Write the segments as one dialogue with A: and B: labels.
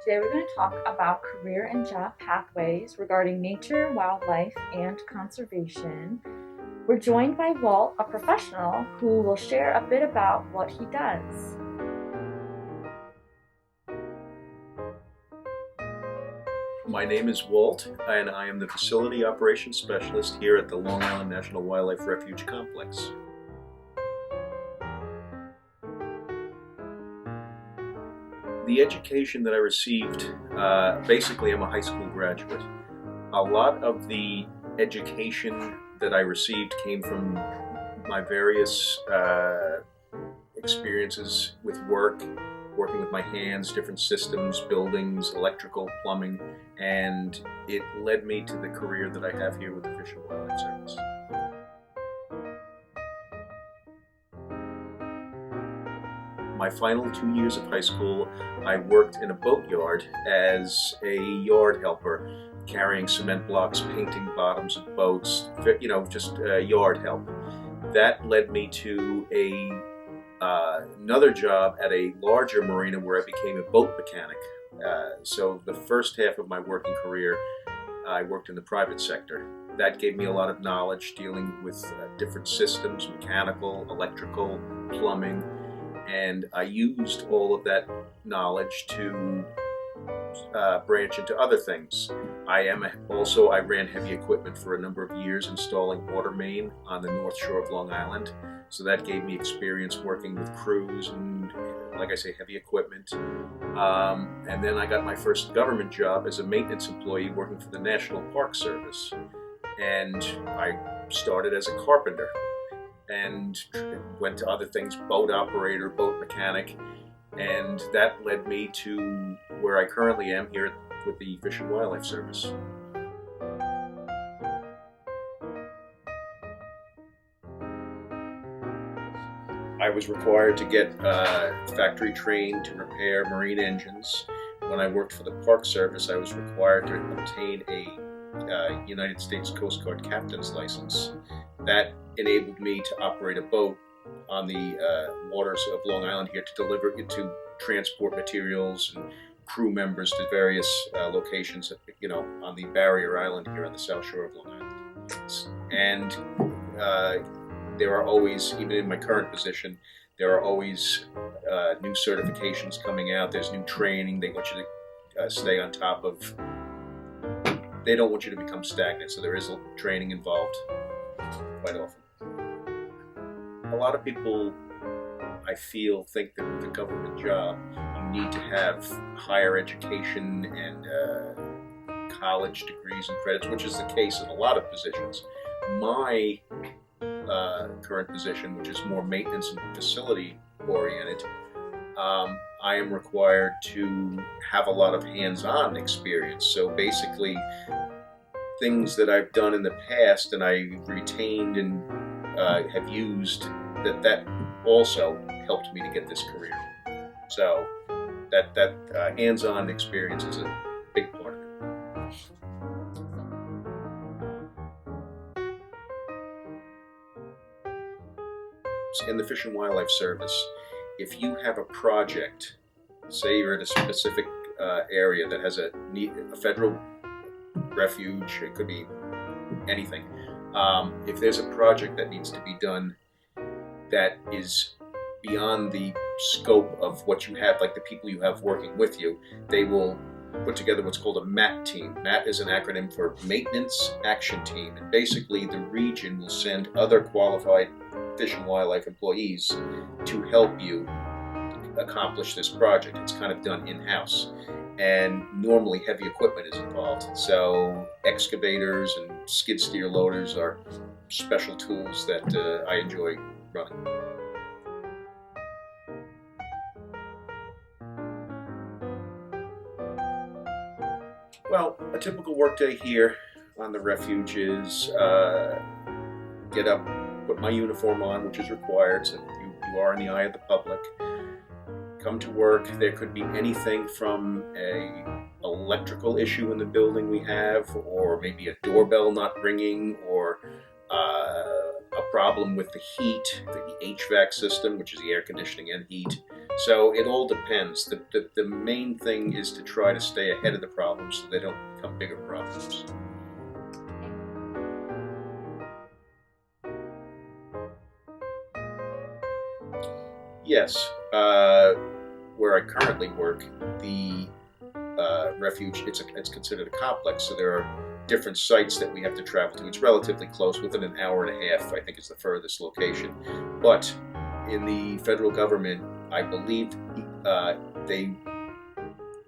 A: Today we're going to talk about career and job pathways regarding nature, wildlife, and conservation. We're joined by Walt, a professional, who will share a bit about what he does.
B: My name is Walt, and I am the Facility Operations Specialist here at the Long Island National Wildlife Refuge Complex. The education that I received, basically I'm a high school graduate. A lot of the education that I received came from my various experiences with working with my hands, different systems, buildings, electrical, plumbing, and it led me to the career that I have here with the Fish and Wildlife Service. My final 2 years of high school, I worked in a boatyard as a yard helper, carrying cement blocks, painting bottoms of boats, just yard help. That led me to another job at a larger marina where I became a boat mechanic. So the first half of my working career, I worked in the private sector. That gave me a lot of knowledge dealing with different systems, mechanical, electrical, plumbing, and I used all of that knowledge to branch into other things. I ran heavy equipment for a number of years, installing water main on the north shore of Long Island. So that gave me experience working with crews and, like I say, heavy equipment. And then I got my first government job as a maintenance employee working for the National Park Service. And I started as a carpenter and went to other things, boat operator, boat mechanic, and that led me to where I currently am here with the Fish and Wildlife Service. I was required to get factory trained to repair marine engines. When I worked for the Park Service, I was required to obtain a United States Coast Guard captain's license. That enabled me to operate a boat on the waters of Long Island here to transport materials and crew members to various locations, on the barrier island here on the south shore of Long Island. And there are always, even in my current position, there are always new certifications coming out. There's new training. They want you to stay on top of. They don't want you to become stagnant, so there is training involved quite often. A lot of people, I feel, think that with a government job, you need to have higher education and college degrees and credits, which is the case in a lot of positions. My current position, which is more maintenance and facility oriented, I am required to have a lot of hands-on experience. So basically, things that I've done in the past and I retained and have used, that also helped me to get this career. So that hands-on experience is a big part of it. In the Fish and Wildlife Service, if you have a project, say you're at a specific area that has a federal refuge, it could be anything. If there's a project that needs to be done that is beyond the scope of what you have, like the people you have working with you, they will put together what's called a MAT team. MAT is an acronym for Maintenance Action Team, and basically the region will send other qualified Fish and Wildlife employees to help you accomplish this project. It's kind of done in-house, and normally heavy equipment is involved. So excavators and skid steer loaders are special tools that I enjoy running. Well, a typical workday here on the refuge is get up, put my uniform on, which is required, so you are in the eye of the public. Come to work. There could be anything from a electrical issue in the building we have, or maybe a doorbell not ringing, or a problem with the heat, the HVAC system, which is the air conditioning and heat. So it all depends. The main thing is to try to stay ahead of the problems so they don't become bigger problems. Yes, where I currently work, the refuge, it's considered a complex, so there are different sites that we have to travel to. It's relatively close, within an hour and a half, I think is the furthest location. But in the federal government, I believe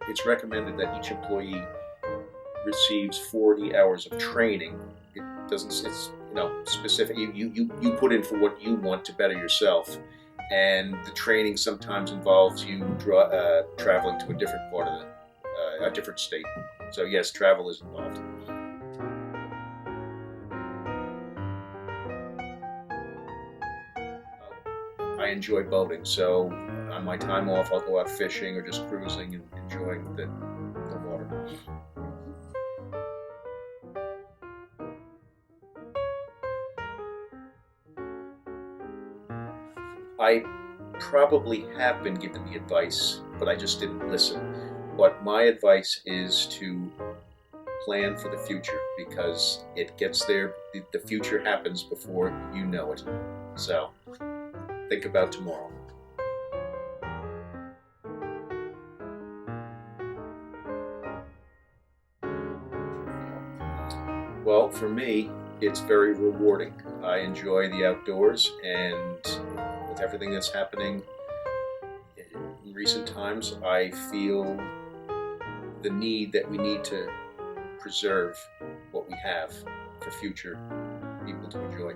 B: it's recommended that each employee receives 40 hours of training. It doesn't, it's specific. You put in for what you want to better yourself, and the training sometimes involves you traveling to a different part of a different state. So yes, travel is involved. I enjoy boating, so on my time off, I'll go out fishing or just cruising and enjoying the water. I probably have been given the advice, but I just didn't listen. But my advice is to plan for the future, because it gets there. The future happens before you know it. So think about tomorrow. Well, for me, it's very rewarding. I enjoy the outdoors, and with everything that's happening in recent times, I feel the need that we need to preserve what we have for future people to enjoy.